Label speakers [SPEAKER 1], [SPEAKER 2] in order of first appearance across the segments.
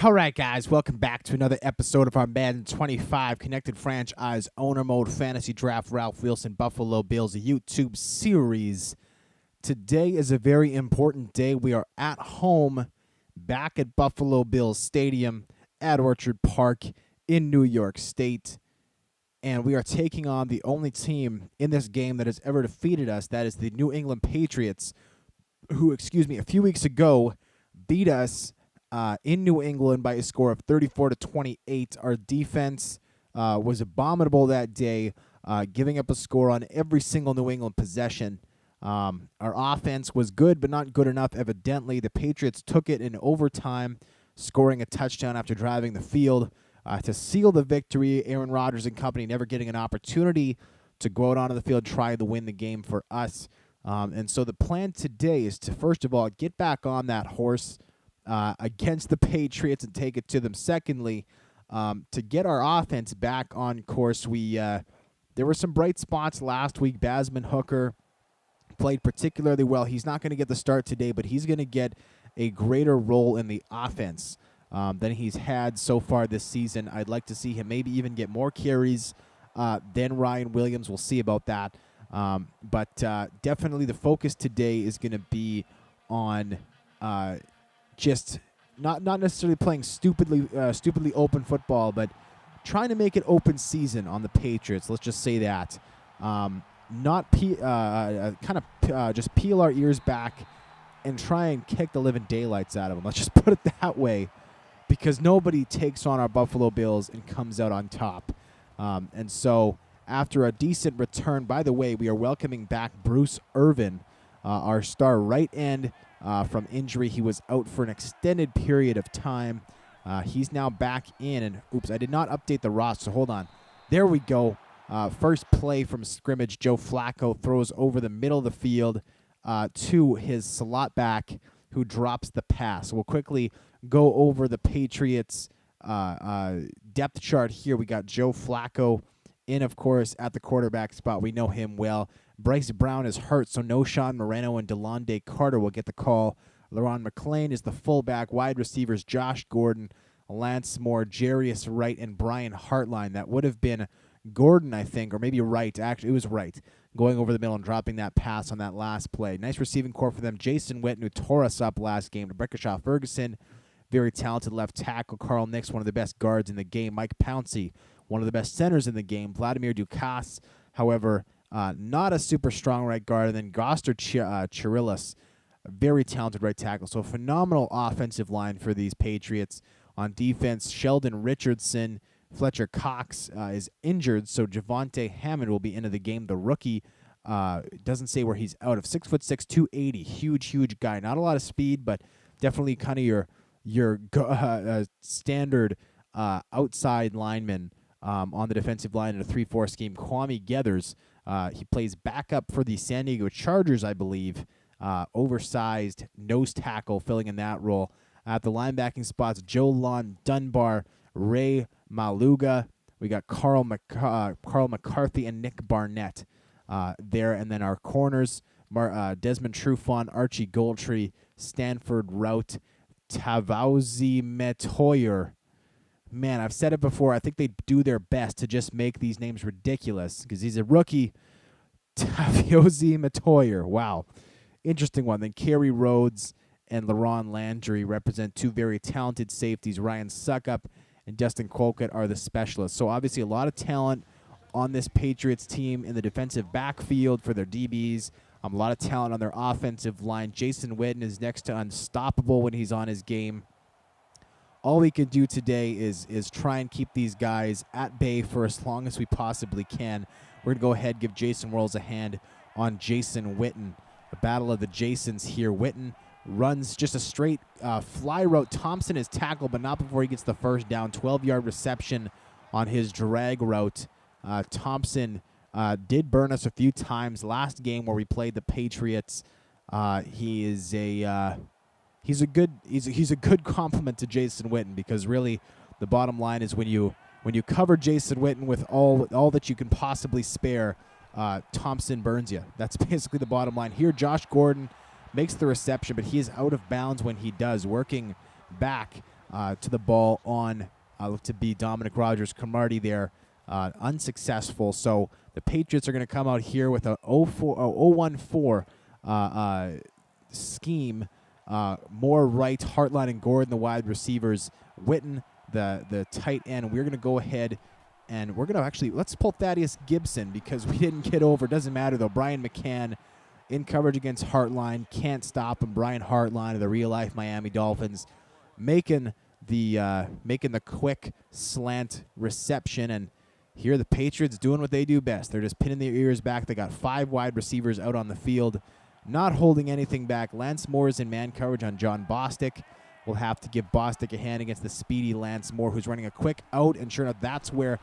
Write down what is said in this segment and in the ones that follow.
[SPEAKER 1] All right, guys, welcome back to another episode of our Madden 25 Connected Franchise Owner Mode Fantasy Draft Ralph Wilson Buffalo Bills YouTube series. Today is a very important day. We are at home back at Buffalo Bills Stadium at Orchard Park in New York State. And we are taking on the only team in this game that has ever defeated us. That is the New England Patriots, who, a few weeks ago beat us in New England by a score of 34-28. Our defense was abominable that day, giving up a score on every single New England possession. Our offense was good, but not good enough, evidently. The Patriots took it in overtime, scoring a touchdown after driving the field to seal the victory. Aaron Rodgers and company never getting an opportunity to go out onto the field, try to win the game for us. And so the plan today is to, first of all, get back on that horse against the Patriots and take it to them. Secondly, to get our offense back on course, there were some bright spots last week. Basman Hooker played particularly well. He's not going to get the start today, but he's going to get a greater role in the offense than he's had so far this season. I'd like to see him maybe even get more carries than Ryan Williams. We'll see about that. But definitely the focus today is going to be on just not necessarily playing stupidly open football, but trying to make it open season on the Patriots. Let's just say that. Just peel our ears back and try and kick the living daylights out of them. Let's just put it that way, because nobody takes on our Buffalo Bills and comes out on top. And so after a decent return, by the way, we are welcoming back Bruce Irvin, our star right end, from injury. He was out for an extended period of time. He's now back in. And, oops, I did not update the roster. So hold on. There we go. First play from scrimmage, Joe Flacco throws over the middle of the field to his slot back, who drops the pass. We'll quickly go over the Patriots' depth chart here. We got Joe Flacco in, of course, at the quarterback spot. We know him well. Bryce Brown is hurt, so no Sean Moreno and DeLonde Carter will get the call. LaRon McClain is the fullback. Wide receivers Josh Gordon, Lance Moore, Jarius Wright, and Brian Hartline. That would have been Gordon, I think, or maybe Wright. Actually, it was Wright, going over the middle and dropping that pass on that last play. Nice receiving core for them. Jason Witten, who tore us up last game. Brickashaw Ferguson, very talented left tackle. Carl Nix, one of the best guards in the game. Mike Pouncey, one of the best centers in the game. Vladimir Dukas, however, not a super strong right guard. And then Goster Chirillis, a very talented right tackle. So a phenomenal offensive line for these Patriots. On defense, Sheldon Richardson, Fletcher Cox is injured, so Javonte Hammond will be into the game. The rookie doesn't say where he's out of. 6'6", 280, huge guy. Not a lot of speed, but definitely kind of your standard outside lineman on the defensive line in a 3-4 scheme. Kwame Geathers, he plays backup for the San Diego Chargers, I believe. Oversized nose tackle filling in that role. At the linebacking spots, Joe Lon Dunbar, Ray Maluga. We got Carl McCarthy and Nick Barnett there. And then our corners, Desmond Trufant, Archie Goldtree, Stanford Rout, Tavauzi Metoyer. Man, I've said it before. I think they do their best to just make these names ridiculous, because he's a rookie. Tavauzi Metoyer. Wow. Interesting one. Then Kerry Rhodes and LaRon Landry represent two very talented safeties. Ryan Suckup and Dustin Colquitt are the specialists. So obviously a lot of talent on this Patriots team in the defensive backfield for their DBs. A lot of talent on their offensive line. Jason Witten is next to unstoppable when he's on his game. All we can do today is try and keep these guys at bay for as long as we possibly can. We're going to go ahead and give Jason Worrells a hand on Jason Witten. A battle of the Jasons here. Witten runs just a straight fly route. Thompson is tackled, but not before he gets the first down. 12-yard reception on his drag route. Thompson did burn us a few times last game where we played the Patriots. He's a good compliment to Jason Witten, because really the bottom line is when you cover Jason Witten with all that you can possibly spare, Thompson burns you. That's basically the bottom line here. Josh Gordon makes the reception, but he is out of bounds when he does. Working back to the ball on to be Dominic Rogers-Cromartie there. Unsuccessful. So the Patriots are going to come out here with a 0-1-4 scheme. Moore, Wright, Hartline, and Gordon, the wide receivers. Witten, the tight end. We're going to go ahead and we're going to actually, let's pull Thaddeus Gibson because we didn't get over. Doesn't matter, though. Brian McCann in coverage against Hartline. Can't stop him. Brian Hartline of the real-life Miami Dolphins making the quick slant reception. And here the Patriots doing what they do best. They're just pinning their ears back. They got 5 wide receivers out on the field, not holding anything back. Lance Moore is in man coverage on John Bostic. We'll have to give Bostic a hand against the speedy Lance Moore, who's running a quick out, and sure enough, that's where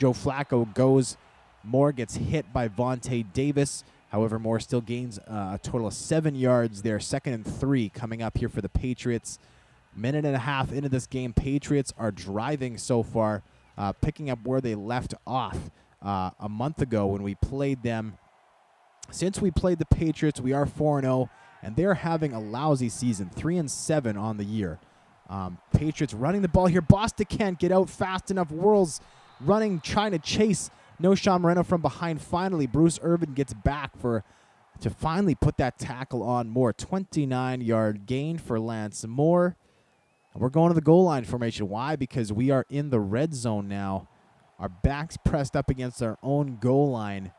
[SPEAKER 1] Joe Flacco goes. Moore gets hit by Vontae Davis. However, Moore still gains a total of 7 yards there. 2nd and 3 coming up here for the Patriots. Minute and a half into this game, Patriots are driving so far, picking up where they left off a month ago when we played them. Since we played the Patriots, we are 4-0, and they're having a lousy season, 3-7 on the year. Patriots running the ball here. Bostic can't get out fast enough. Whirls running, trying to chase Noshawn Moreno from behind. Finally, Bruce Irvin gets back to finally put that tackle on Moore. 29-yard gain for Lance Moore. And we're going to the goal line formation. Why? Because we are in the red zone now. Our backs pressed up against our own goal line.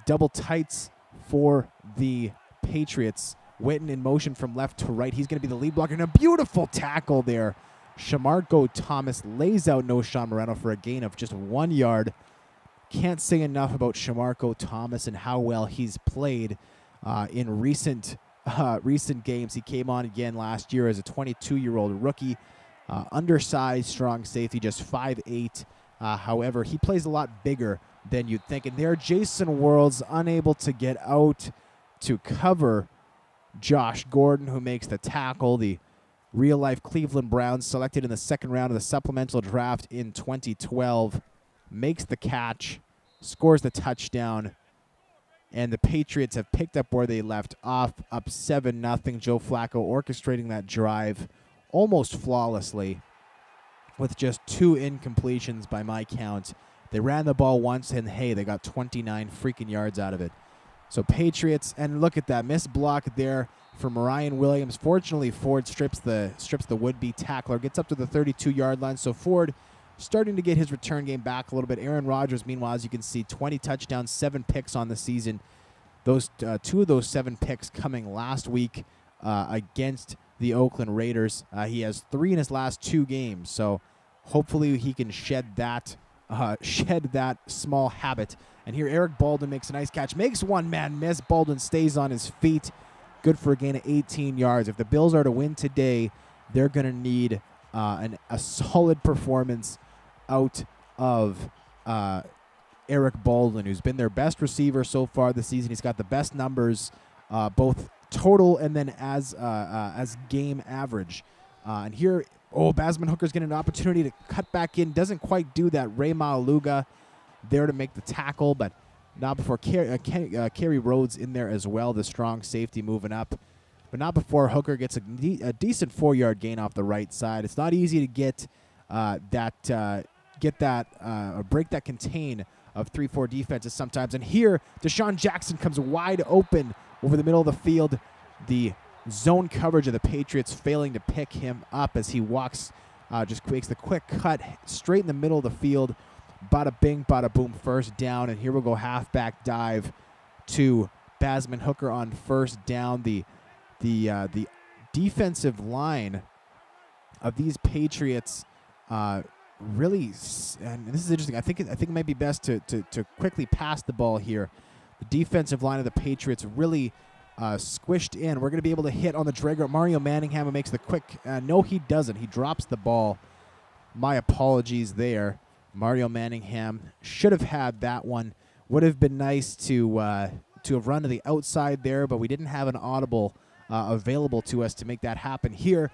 [SPEAKER 1] Double tights for the Patriots. Witten in motion from left to right. He's going to be the lead blocker. And a beautiful tackle there. Shamarko Thomas lays out Noshawn Moreno for a gain of just 1 yard. Can't say enough about Shamarko Thomas and how well he's played in recent games. He came on again last year as a 22-year-old rookie. Undersized, strong safety, just 5'8". However, he plays a lot bigger than you'd think. And there, Jason Worlds unable to get out to cover Josh Gordon, who makes the tackle. The real-life Cleveland Browns, selected in the 2nd round of the supplemental draft in 2012, makes the catch, scores the touchdown, and the Patriots have picked up where they left off, up 7-0. Joe Flacco orchestrating that drive almost flawlessly with just 2 incompletions by my count. They ran the ball once, and hey, they got 29 freaking yards out of it. So Patriots, and look at that missed block there for Marion Williams. Fortunately, Ford strips the would-be tackler, gets up to the 32-yard line. So Ford starting to get his return game back a little bit. Aaron Rodgers, meanwhile, as you can see, 20 touchdowns, 7 picks on the season. Those 2 of those 7 picks coming last week against the Oakland Raiders. He has 3 in his last 2 games, so hopefully he can shed that small habit. And here Eric Baldwin makes a nice catch, makes one-man miss. Baldwin stays on his feet. Good for a gain of 18 yards. If the Bills are to win today, they're going to need a solid performance out of Eric Baldwin, who's been their best receiver so far this season. He's got the best numbers, both total and then as game average. And here, Basman Hooker's getting an opportunity to cut back in. Doesn't quite do that. Ray Maaluga there to make the tackle, but not before Kerry Rhodes in there as well, the strong safety moving up. But not before Hooker gets a decent 4-yard gain off the right side. It's not easy to break that contain of 3-4 defenses sometimes. And here, Deshaun Jackson comes wide open over the middle of the field. The zone coverage of the Patriots failing to pick him up as he walks, just makes the quick cut straight in the middle of the field. Bada bing, bada boom, first down. And here we'll go halfback dive to Basman Hooker on first down. The defensive line of these Patriots really, and this is interesting. I think it might be best to quickly pass the ball here. The defensive line of the Patriots really squished in. We're going to be able to hit on the dragger. Mario Manningham makes the quick. No, he doesn't. He drops the ball. My apologies there. Mario Manningham should have had that one. Would have been nice to have run to the outside there, but we didn't have an audible available to us to make that happen. Here,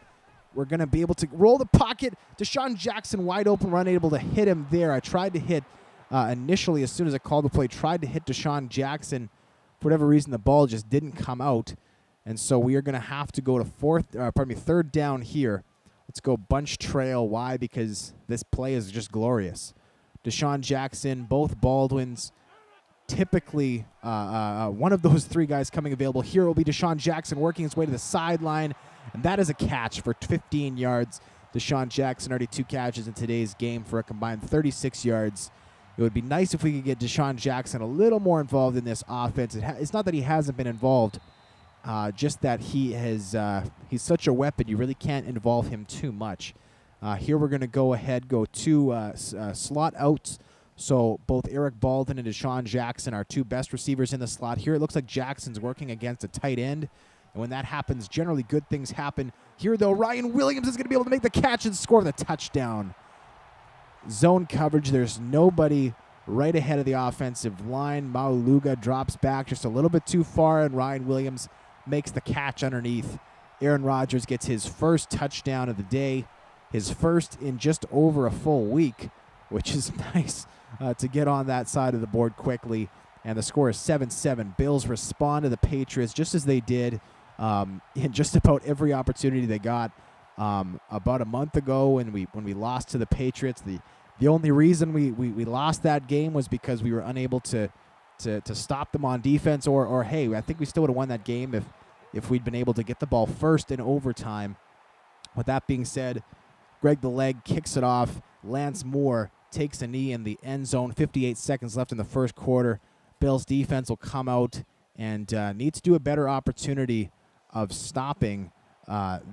[SPEAKER 1] we're going to be able to roll the pocket. Deshaun Jackson wide open, run, able to hit him there. I tried to hit initially as soon as I called the play, tried to hit Deshaun Jackson. For whatever reason, the ball just didn't come out. And so we are going to have to go to third down here. Let's go bunch trail. Why? Because this play is just glorious. Deshaun Jackson, both Baldwins, typically one of those three guys coming available. Here will be Deshaun Jackson working his way to the sideline, and that is a catch for 15 yards. Deshaun Jackson already 2 catches in today's game for a combined 36 yards. It would be nice if we could get Deshaun Jackson a little more involved in this offense. It's not that he hasn't been involved, just that he's such a weapon. You really can't involve him too much. Here we're going to go 2 slot outs. So both Eric Baldwin and Deshaun Jackson are 2 best receivers in the slot. Here it looks like Jackson's working against a tight end. And when that happens, generally good things happen. Here, though, Ryan Williams is going to be able to make the catch and score the touchdown. Zone coverage. There's nobody right ahead of the offensive line. Mauluga drops back just a little bit too far, and Ryan Williams makes the catch underneath. Aaron Rodgers gets his first touchdown of the day, his first in just over a full week, which is nice to get on that side of the board quickly. And the score is 7-7. Bills respond to the Patriots just as they did in just about every opportunity they got about a month ago when we lost to the Patriots. The only reason we lost that game was because we were unable to stop them on defense, or hey, I think we still would have won that game if we'd been able to get the ball first in overtime. With that being said, Greg the Leg kicks it off. Lance Moore takes a knee in the end zone. 58 seconds left in the first quarter. Bills defense will come out and need to do a better opportunity of stopping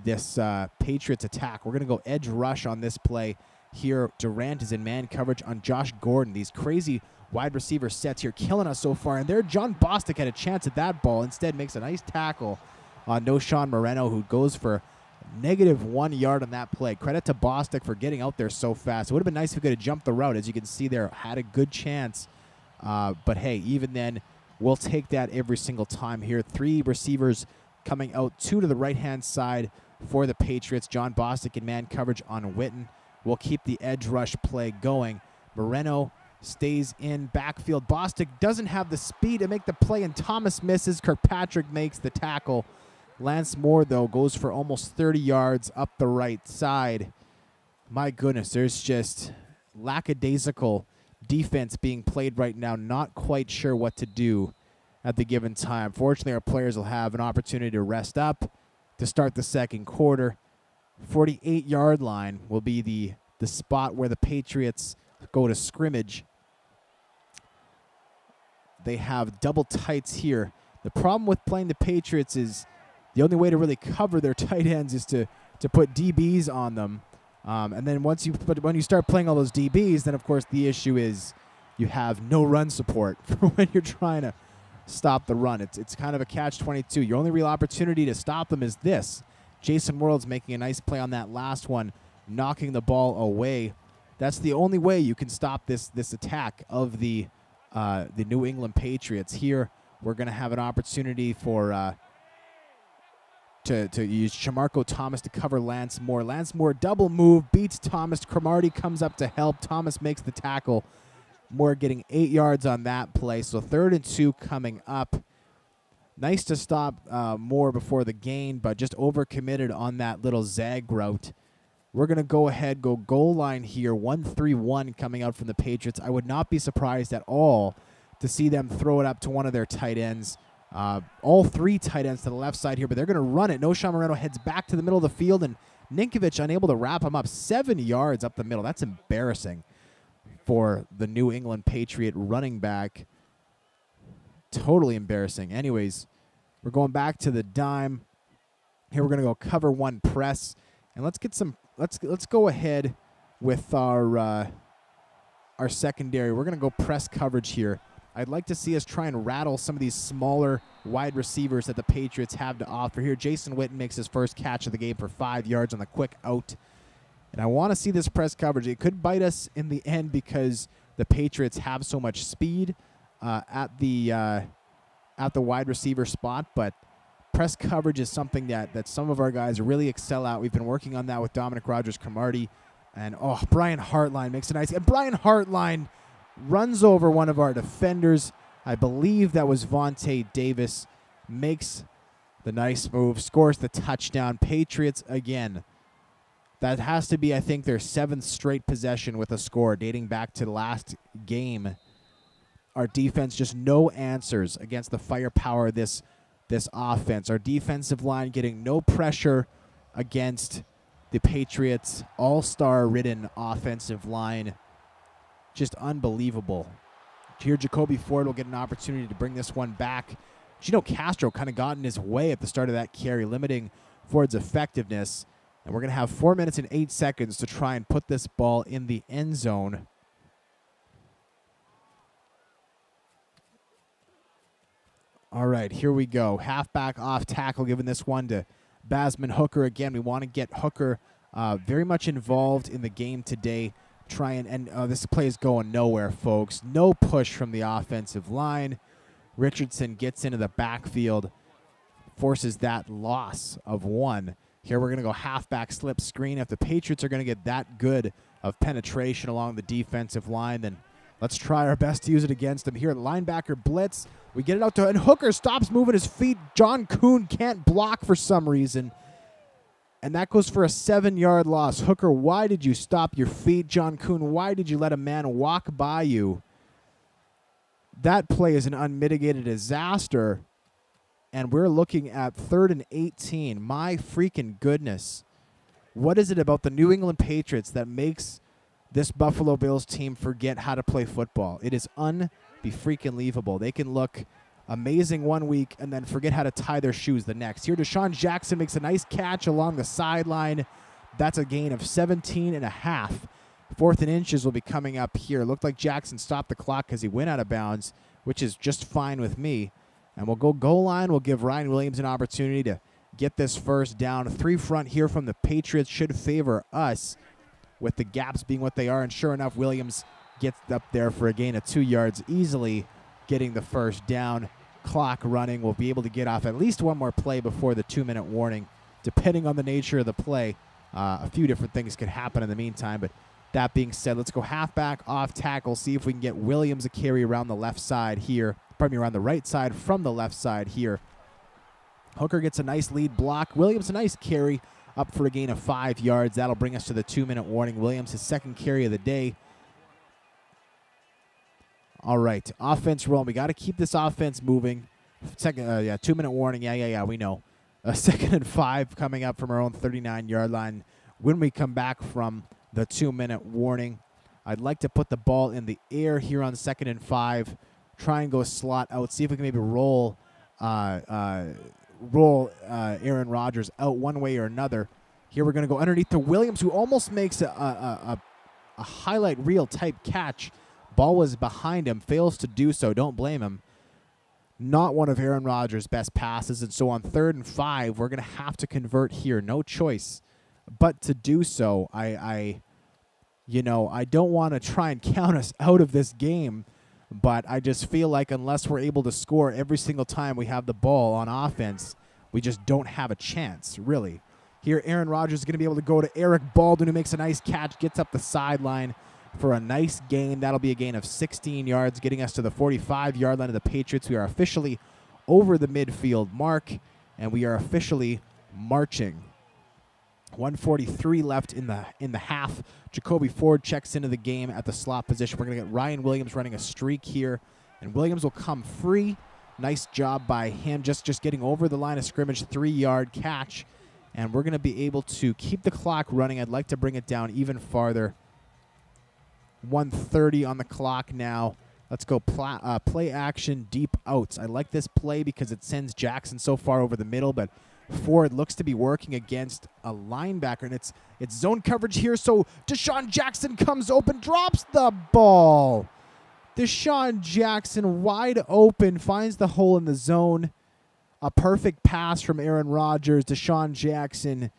[SPEAKER 1] this Patriots attack. We're going to go edge rush on this play. Here, Durant is in man coverage on Josh Gordon. These crazy wide receiver sets here killing us so far. And there, John Bostic had a chance at that ball. Instead, makes a nice tackle on Noshawn Moreno, who goes for -1 yard on that play. Credit to Bostic for getting out there so fast. It would have been nice if he could have jumped the route. As you can see there, had a good chance. But, hey, even then, we'll take that every single time here. 3 receivers coming out, 2 to the right-hand side for the Patriots. John Bostic in man coverage on Witten. We'll keep the edge rush play going. Moreno stays in backfield. Bostic doesn't have the speed to make the play, and Thomas misses. Kirkpatrick makes the tackle. Lance Moore, though, goes for almost 30 yards up the right side. My goodness, there's just lackadaisical defense being played right now. Not quite sure what to do at the given time. Fortunately, our players will have an opportunity to rest up to start the second quarter. 48-yard line will be the spot where the Patriots go to scrimmage. They have double tights here. The problem with playing the Patriots is the only way to really cover their tight ends is to put DBs on them. And then when you start playing all those DBs, then of course the issue is you have no run support for when you're trying to stop the run. It's kind of a catch-22. Your only real opportunity to stop them is this. Jason World's making a nice play on that last one, knocking the ball away. That's the only way you can stop this attack of the New England Patriots. Here, we're going to have an opportunity for to use Shamarko Thomas to cover Lance Moore. Lance Moore double move, beats Thomas. Cromartie comes up to help. Thomas makes the tackle. Moore getting 8 yards on that play. So 3rd and 2 coming up. Nice to stop Moore before the gain, but just overcommitted on that little zag route. We're going to go goal line here. 1-3-1 coming out from the Patriots. I would not be surprised at all to see them throw it up to one of their tight ends. All 3 tight ends to the left side here, but they're going to run it. Noshawn Moreno heads back to the middle of the field, and Ninkovich unable to wrap him up. 7 yards up the middle. That's embarrassing for the New England Patriot running back. Totally embarrassing. Anyways, we're going back to the dime. Here we're going to go cover 1 press, and let's get some. Let's go ahead with our secondary. We're going to go press coverage here. I'd like to see us try and rattle some of these smaller wide receivers that the Patriots have to offer here. Jason Witten makes his first catch of the game for 5 yards on the quick out. And I want to see this press coverage. It could bite us in the end because the Patriots have so much speed at the wide receiver spot. But press coverage is something that some of our guys really excel at. We've been working on that with Dominic Rogers-Cromartie. And, Brian Hartline makes a nice... And Brian Hartline runs over one of our defenders. I believe that was Vontae Davis. Makes the nice move. Scores the touchdown. Patriots again That has to be, I think, their 7th straight possession with a score dating back to the last game. Our defense just no answers against the firepower of this offense. Our defensive line getting no pressure against the Patriots' all-star-ridden offensive line. Just unbelievable. Here, Jacoby Ford will get an opportunity to bring this one back. Gino Castro kind of got in his way at the start of that carry, limiting Ford's effectiveness. And we're going to have 4 minutes and 8 seconds to try and put this ball in the end zone. All right, here we go. Halfback off tackle, giving this one to Basman Hooker. Again, we want to get Hooker very much involved in the game today. This play is going nowhere, folks. No push from the offensive line. Richardson gets into the backfield, forces that loss of 1. Here we're going to go halfback slip screen. If the Patriots are going to get that good of penetration along the defensive line, then let's try our best to use it against them. Here, linebacker blitz. We get it out to, and Hooker stops moving his feet. John Kuhn can't block for some reason. And that goes for a 7-yard loss. Hooker, why did you stop your feet? John Kuhn, why did you let a man walk by you? That play is an unmitigated disaster. And we're looking at 3rd and 18. My freaking goodness. What is it about the New England Patriots that makes this Buffalo Bills team forget how to play football? It is unbefreaking-leavable. They can look amazing one week and then forget how to tie their shoes the next. Here, Deshaun Jackson makes a nice catch along the sideline. That's a gain of 17 and a half. 4th and inches will be coming up here. Looked like Jackson stopped the clock because he went out of bounds, which is just fine with me. And we'll go goal line. We'll give Ryan Williams an opportunity to get this first down. 3 front here from the Patriots should favor us, with the gaps being what they are. And sure enough, Williams gets up there for a gain of 2 yards, easily getting the first down. Clock running. We'll be able to get off at least one more play before the 2-minute warning, depending on the nature of the play. A few different things could happen in the meantime, but that being said, let's go halfback off tackle, see if we can get Williams a carry around the left side here. Pardon me, around the right side from the left side here. Hooker gets a nice lead block. Williams a nice carry up for a gain of 5 yards. That'll bring us to the 2-minute warning. Williams, his 2nd carry of the day. All right, offense rolling. We got to keep this offense moving. 2-minute warning. Yeah, we know. 2nd and 5 coming up from our own 39-yard line when we come back from the 2-minute warning. I'd like to put the ball in the air here on 2nd and 5. Try and go slot out. See if we can maybe roll Aaron Rodgers out one way or another. Here we're going to go underneath to Williams, who almost makes a highlight reel type catch. Ball was behind him, fails to do so. Don't blame him. Not one of Aaron Rodgers' best passes, and so on 3rd and 5, we're going to have to convert here. No choice but to do so. I don't want to try and count us out of this game, but I just feel like unless we're able to score every single time we have the ball on offense, we just don't have a chance, really. Here, Aaron Rodgers is going to be able to go to Eric Baldwin, who makes a nice catch, gets up the sideline for a nice gain. That'll be a gain of 16 yards, getting us to the 45-yard line of the Patriots. We are officially over the midfield mark, and we are officially marching. 1:43 left in the half. Jacoby Ford checks into the game at the slot position. We're going to get Ryan Williams running a streak here, and Williams will come free. Nice job by him, just getting over the line of scrimmage, 3-yard catch, and we're going to be able to keep the clock running. I'd like to bring it down even farther. 1:30 on the clock now. Let's go play action deep outs. I like this play because it sends Jackson so far over the middle, but Ford looks to be working against a linebacker, and it's zone coverage here, so Deshaun Jackson comes open, drops the ball. Deshaun Jackson wide open, finds the hole in the zone. A perfect pass from Aaron Rodgers. Deshaun Jackson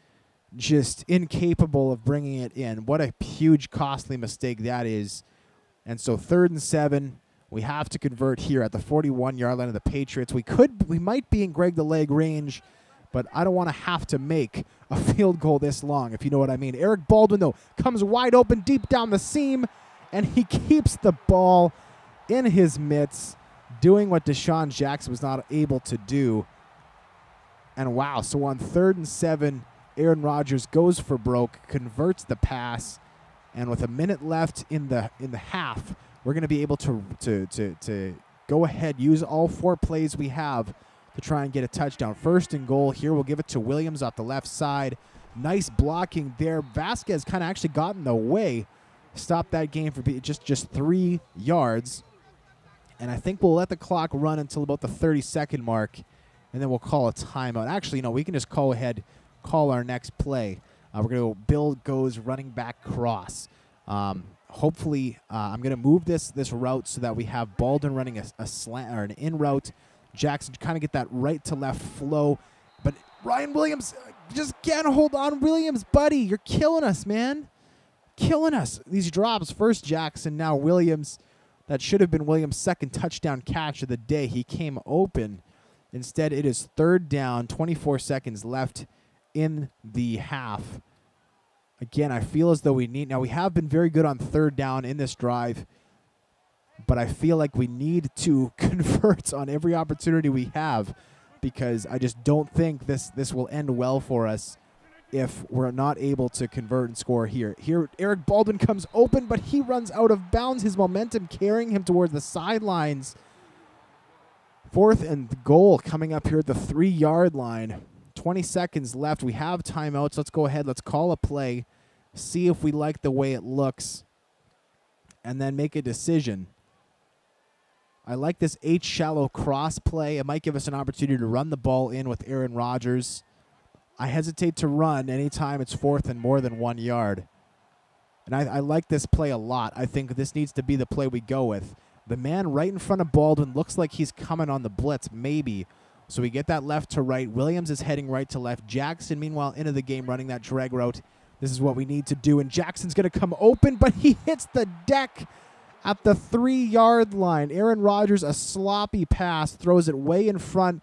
[SPEAKER 1] just incapable of bringing it in. What a huge, costly mistake that is. And so 3rd and 7, we have to convert here at the 41-yard line of the Patriots. We might be in Greg the Leg range, but I don't want to have to make a field goal this long, if you know what I mean. Eric Baldwin, though, comes wide open deep down the seam, and he keeps the ball in his mitts, doing what Deshaun Jackson was not able to do. And wow, so on 3rd and 7, Aaron Rodgers goes for broke, converts the pass, and with a minute left in the half, we're going to be able to go ahead, use all 4 plays we have to try and get a touchdown. First and goal here. We'll give it to Williams off the left side. Nice blocking there. Vasquez kind of actually got in the way. Stopped that game for just 3 yards. And I think we'll let the clock run until about the 30-second mark, and then we'll call a timeout. Actually, no, we can just call our next play. We're going to go Bill goes running back cross. Hopefully, I'm going to move this route so that we have Baldwin running a slant or an in route. Jackson kind of get that right to left flow. But Ryan Williams just can't hold on. Williams, buddy, you're killing us, man. Killing us. These drops, first Jackson, now Williams. That should have been Williams' second touchdown catch of the day. He came open. Instead, it is 3rd down, 24 seconds left in the half. Again, I feel as though we have been very good on 3rd down in this drive, but I feel like we need to convert on every opportunity we have, because I just don't think this will end well for us if we're not able to convert and score here. Here, Eric Baldwin comes open, but he runs out of bounds. His momentum carrying him towards the sidelines. 4th and goal coming up here at the 3-yard line. 20 seconds left. We have timeouts. Let's go ahead. Let's call a play, see if we like the way it looks, and then make a decision. I like this H shallow cross play. It might give us an opportunity to run the ball in with Aaron Rodgers. I hesitate to run anytime it's 4th and more than 1 yard. And I like this play a lot. I think this needs to be the play we go with. The man right in front of Baldwin looks like he's coming on the blitz, maybe. So we get that left to right. Williams is heading right to left. Jackson, meanwhile, into the game, running that drag route. This is what we need to do. And Jackson's going to come open, but he hits the deck at the 3-yard line. Aaron Rodgers, a sloppy pass, throws it way in front.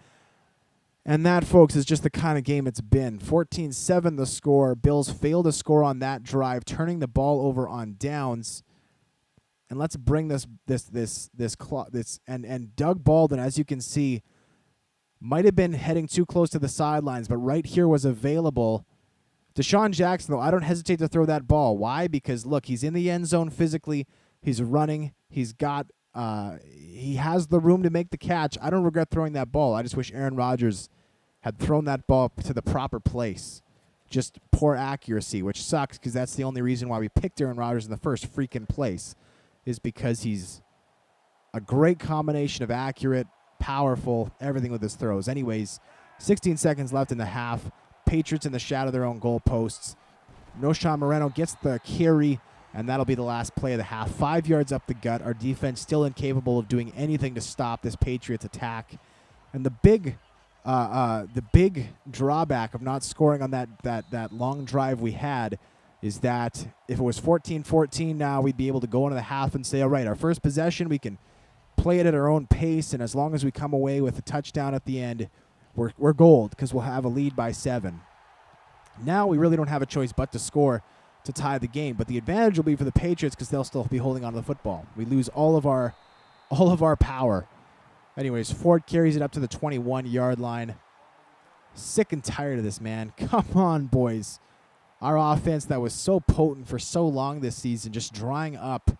[SPEAKER 1] And that, folks, is just the kind of game it's been. 14-7 the score. Bills fail to score on that drive, turning the ball over on downs. And let's bring and Doug Baldwin, as you can see, might have been heading too close to the sidelines, but right here was available. Deshaun Jackson, though, I don't hesitate to throw that ball. Why? Because, look, he's in the end zone physically. He's running. He has the room to make the catch. I don't regret throwing that ball. I just wish Aaron Rodgers had thrown that ball to the proper place. Just poor accuracy, which sucks because that's the only reason why we picked Aaron Rodgers in the first freaking place, is because he's a great combination of accurate, powerful, everything with his throws. Anyways, 16 seconds left in the half. Patriots in the shadow of their own goalposts. Noshawn Moreno gets the carry, and that'll be the last play of the half. 5 yards up the gut. Our defense still incapable of doing anything to stop this Patriots attack. And the big drawback of not scoring on that long drive we had is that if it was 14-14 now, we'd be able to go into the half and say, all right, our first possession, we can play it at our own pace, and as long as we come away with a touchdown at the end, we're gold because we'll have a lead by 7. Now we really don't have a choice but to score to tie the game, but the advantage will be for the Patriots because they'll still be holding on to the football. We lose all of our power. Anyways, Ford carries it up to the 21-yard line. Sick and tired of this, man. Come on, boys. Our offense that was so potent for so long this season, just drying up,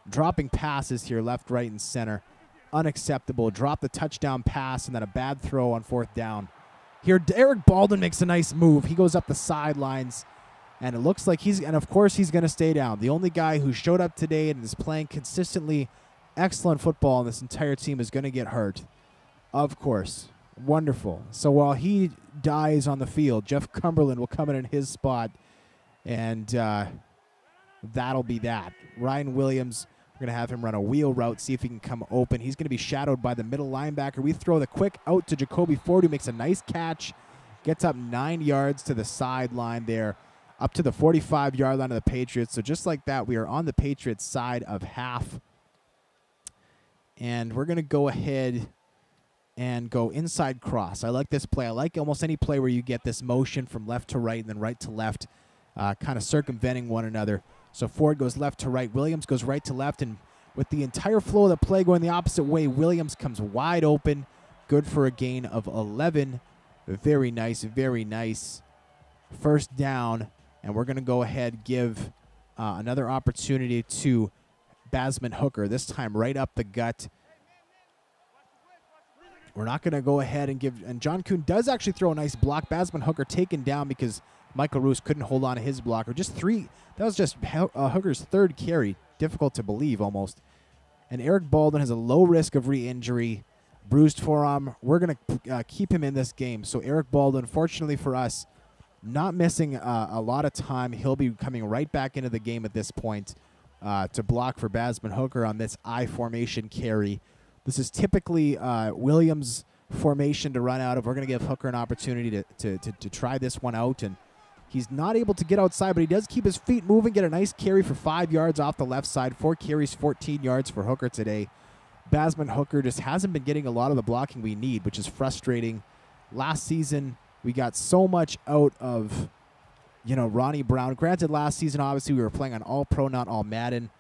[SPEAKER 1] dropping passes here left, right, and center. Unacceptable. Drop the touchdown pass and then a bad throw on 4th down. Here, Eric Baldwin makes a nice move. He goes up the sidelines, and it looks like of course he's going to stay down. The only guy who showed up today and is playing consistently excellent football on this entire team is going to get hurt. Of course. Wonderful. So while he dies on the field, Jeff Cumberland will come in his spot, and that'll be that. Ryan Williams, we're going to have him run a wheel route, see if he can come open. He's going to be shadowed by the middle linebacker. We throw the quick out to Jacoby Ford, who makes a nice catch, gets up 9 yards to the sideline there, up to the 45-yard line of the Patriots. So just like that, we are on the Patriots' side of half. And we're going to go ahead and go inside cross. I like this play. I like almost any play where you get this motion from left to right and then right to left, kind of circumventing one another. So Ford goes left to right. Williams goes right to left. And with the entire flow of the play going the opposite way, Williams comes wide open. Good for a gain of 11. Very nice, very nice. first down, and we're going to go ahead and give another opportunity to Basman Hooker, this time right up the gut. We're not going to go ahead and give, and John Kuhn does actually throw a nice block. Basman Hooker taken down because Michael Roos couldn't hold on to his blocker. That was just Hooker's third carry. Difficult to believe almost. And Eric Baldwin has a low risk of re-injury, bruised forearm. We're going to keep him in this game. So Eric Baldwin, fortunately for us, not missing a lot of time. He'll be coming right back into the game at this point to block for Basman Hooker on this I formation carry. This is typically Williams' formation to run out of. We're going to give Hooker an opportunity to try this one out. And he's not able to get outside, but he does keep his feet moving, get a nice carry for 5 yards off the left side. 4 carries, 14 yards for Hooker today. Basman Hooker just hasn't been getting a lot of the blocking we need, which is frustrating. Last season, we got so much out of, Ronnie Brown. Granted, last season, obviously, we were playing on All-Pro, not All-Madden.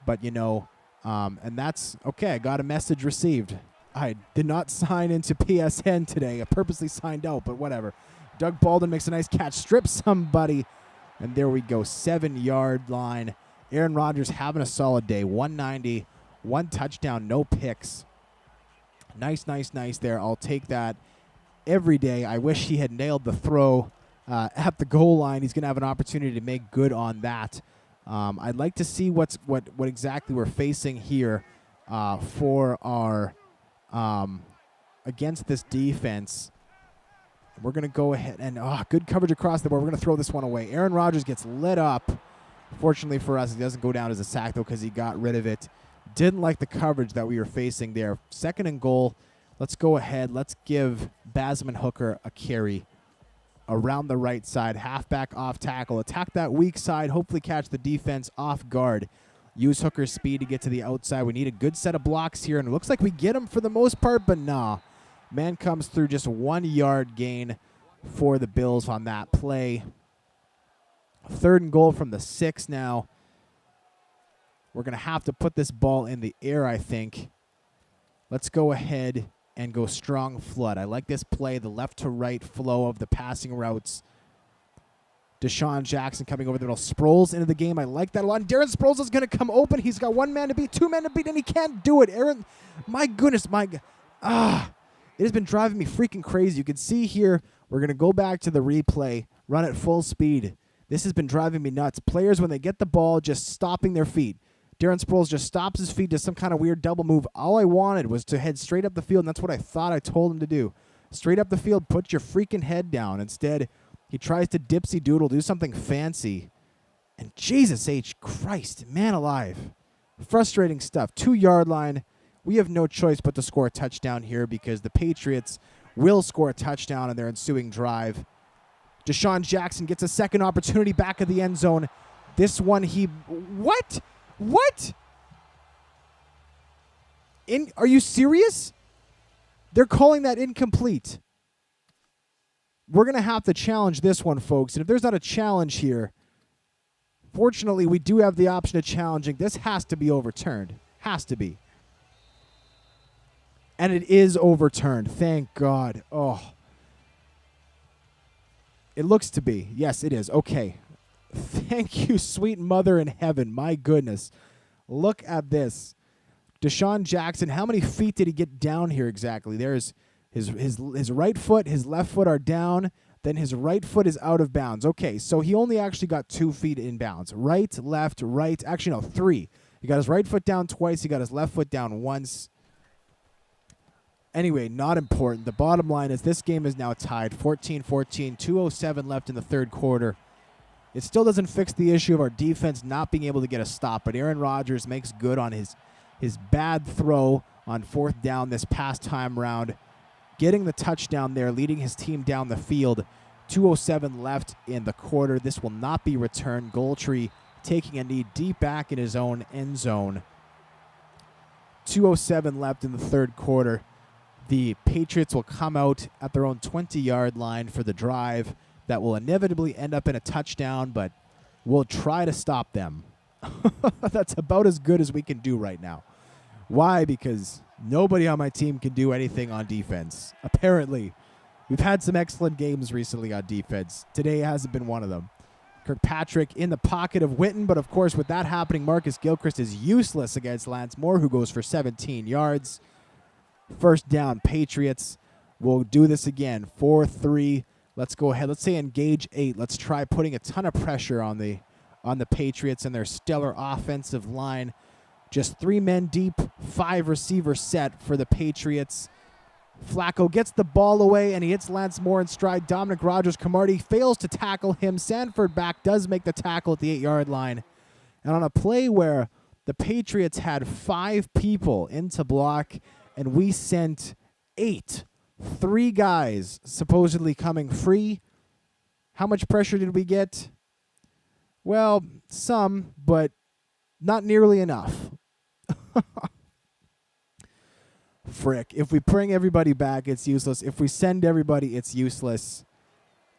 [SPEAKER 1] But, and that's okay. I got a message received. I did not sign into PSN today. I purposely signed out, but whatever. Doug Baldwin makes a nice catch, strips somebody, and there we go. 7-yard line. Aaron Rodgers having a solid day. 190, 1 touchdown, no picks. Nice there. I'll take that every day. I wish he had nailed the throw at the goal line. He's going to have an opportunity to make good on that. I'd like to see what exactly we're facing here for our against this defense. We're going to go ahead and good coverage across the board. We're going to throw this one away. Aaron Rodgers gets lit up. Fortunately for us, it doesn't go down as a sack, though, because he got rid of it. Didn't like the coverage that we were facing there. 2nd and goal. Let's go ahead. Let's give Basman Hooker a carry around the right side. Halfback off tackle. Attack that weak side. Hopefully catch the defense off guard. Use Hooker's speed to get to the outside. We need a good set of blocks here, and it looks like we get him for the most part, but nah. Man comes through, just 1 yard gain for the Bills on that play. 3rd and goal from the 6 now. We're going to have to put this ball in the air, I think. Let's go ahead and go strong flood. I like this play, the left to right flow of the passing routes. Deshaun Jackson coming over the middle. Sproles into the game. I like that a lot. And Darren Sproles is going to come open. He's got 1 man to beat, 2 men to beat, and he can't do it. Aaron, my goodness, it has been driving me freaking crazy. You can see here, we're going to go back to the replay, run at full speed. This has been driving me nuts. Players, when they get the ball, just stopping their feet. Darren Sproles just stops his feet, does some kind of weird double move. All I wanted was to head straight up the field, and that's what I thought I told him to do. Straight up the field, put your freaking head down. Instead, he tries to dipsy doodle, do something fancy. And Jesus H. Christ, man alive. Frustrating stuff. 2 yard line. We have no choice but to score a touchdown here because the Patriots will score a touchdown in their ensuing drive. Deshaun Jackson gets a 2nd opportunity back of the end zone. This one What? Are you serious? They're calling that incomplete. We're going to have to challenge this one, folks. And if there's not a challenge here, fortunately, we do have the option of challenging. This has to be overturned. Has to be. And it is overturned. Thank God. Oh. It looks to be. Yes, it is. Okay. Thank you, sweet mother in heaven. My goodness. Look at this. Deshaun Jackson, how many feet did he get down here exactly? There's his right foot, his left foot are down. Then his right foot is out of bounds. Okay, so he only actually got 2 feet in bounds. Right, left, right. Actually, no, 3. He got his right foot down twice. He got his left foot down once. Anyway, not important. The bottom line is this game is now tied 14-14, 2:07 left in the 3rd quarter. It still doesn't fix the issue of our defense not being able to get a stop, but Aaron Rodgers makes good on his bad throw on 4th down this past time round, getting the touchdown there, leading his team down the field. 2:07 left in the quarter. This will not be returned. Goldtree taking a knee deep back in his own end zone. 2:07 left in the 3rd quarter. The Patriots will come out at their own 20-yard line for the drive that will inevitably end up in a touchdown, but we'll try to stop them. That's about as good as we can do right now. Why? Because nobody on my team can do anything on defense. Apparently, We've had some excellent games recently on defense. Today hasn't been one of them. Kirkpatrick in the pocket of Witten, but of course with that happening, Marcus Gilchrist is useless against Lance Moore, who goes for 17 yards. First down, Patriots. We'll do this again. 4-3. Let's go ahead. Let's say engage 8. Let's try putting a ton of pressure on the Patriots and their stellar offensive line. Just 3 men deep, 5 receiver set for the Patriots. Flacco gets the ball away, and he hits Lance Moore in stride. Dominic Rodgers-Cromartie fails to tackle him. Sanford back does make the tackle at the 8-yard line. And on a play where the Patriots had 5 people into block, and we sent 8, 3 guys supposedly coming free. How much pressure did we get? Well, some, but not nearly enough. Frick. If we bring everybody back, it's useless. If we send everybody, it's useless.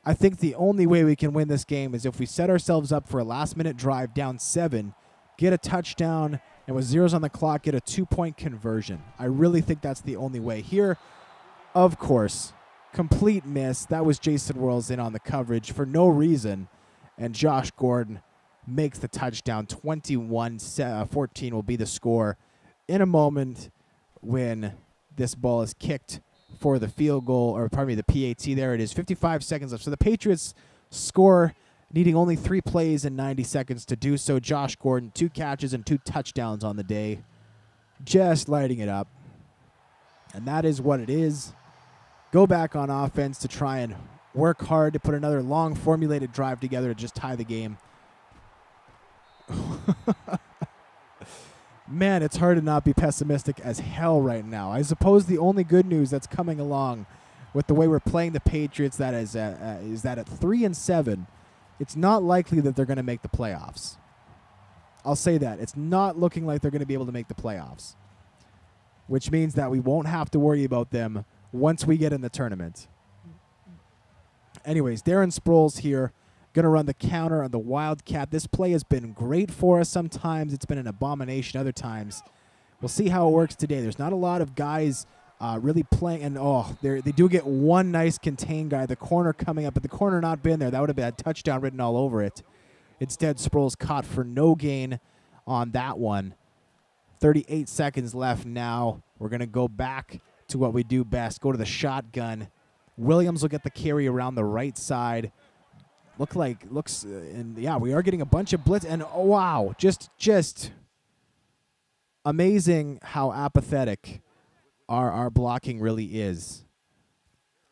[SPEAKER 1] I think the only way we can win this game is if we set ourselves up for a last-minute drive down 7, get a touchdown, and with zeros on the clock, get a 2-point conversion. I really think that's the only way. Here, of course, complete miss. That was Jason Worrells in on the coverage for no reason, and Josh Gordon makes the touchdown. 21-14 will be the score in a moment when this ball is kicked for the field goal, or pardon me, the PAT. There it is, 55 seconds left. So the Patriots score, needing only 3 plays and 90 seconds to do so. Josh Gordon, 2 catches and 2 touchdowns on the day, just lighting it up. And that is what it is. Go back on offense to try and work hard to put another long formulated drive together to just tie the game. Man, it's hard to not be pessimistic as hell right now. I suppose the only good news that's coming along with the way we're playing the Patriots is that at 3-7, it's not likely that they're going to make the playoffs. I'll say that. It's not looking like they're going to be able to make the playoffs, which means that we won't have to worry about them once we get in the tournament. Anyways, Darren Sproles here. Going to run the counter on the Wildcat. This play has been great for us sometimes. It's been an abomination other times. We'll see how it works today. There's not a lot of guys really playing. And, they do get one nice contained guy. The corner coming up, but the corner not been there. That would have had touchdown written all over it. Instead, Sproles caught for no gain on that one. 38 seconds left now. We're going to go back to what we do best. Go to the shotgun. Williams will get the carry around the right side. We are getting a bunch of blitz, and wow, just amazing how apathetic our blocking really is.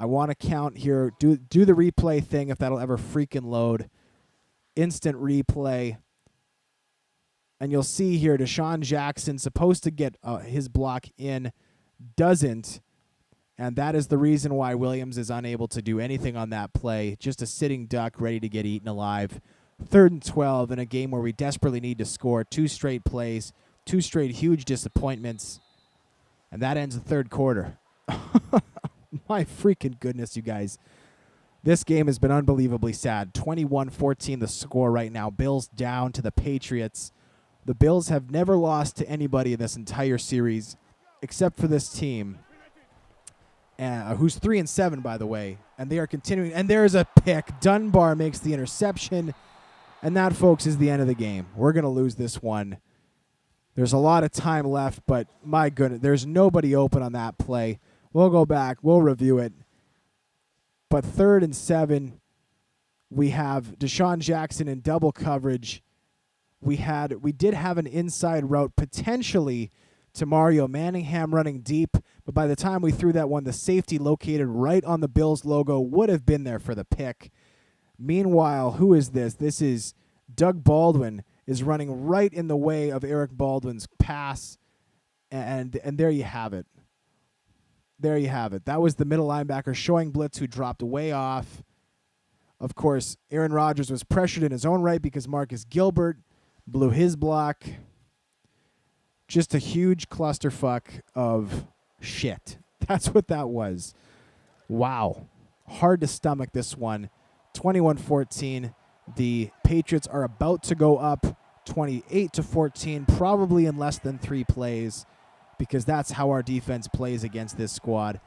[SPEAKER 1] I want to count here, do the replay thing if that'll ever freaking load. Instant replay. And you'll see here, Deshaun Jackson supposed to get his block in, doesn't. And that is the reason why Williams is unable to do anything on that play. Just a sitting duck ready to get eaten alive. 3rd and 12 in a game where we desperately need to score. 2 straight plays, 2 straight huge disappointments. And that ends the 3rd quarter. My freaking goodness, you guys. This game has been unbelievably sad. 21-14 the score right now. Bills down to the Patriots. The Bills have never lost to anybody in this entire series except for this team. Who's 3-7, by the way, and they are continuing. And there's a pick. Dunbar makes the interception, and that, folks, is the end of the game. We're going to lose this one. There's a lot of time left, but my goodness, there's nobody open on that play. We'll go back. We'll review it. But 3rd and 7, we have Deshaun Jackson in double coverage. We did have an inside route potentially to Mario Manningham running deep, but by the time we threw that one, the safety located right on the Bills logo would have been there for the pick. Meanwhile, who is this? This is Doug Baldwin is running right in the way of Eric Baldwin's pass, and there you have it. There you have it. That was the middle linebacker showing blitz who dropped way off. Of course, Aaron Rodgers was pressured in his own right because Marcus Gilbert blew his block. Just a huge clusterfuck of shit. That's what that was. Wow. Hard to stomach this one. 21-14. The Patriots are about to go up 28-14, probably in less than 3 plays, because that's how our defense plays against this squad.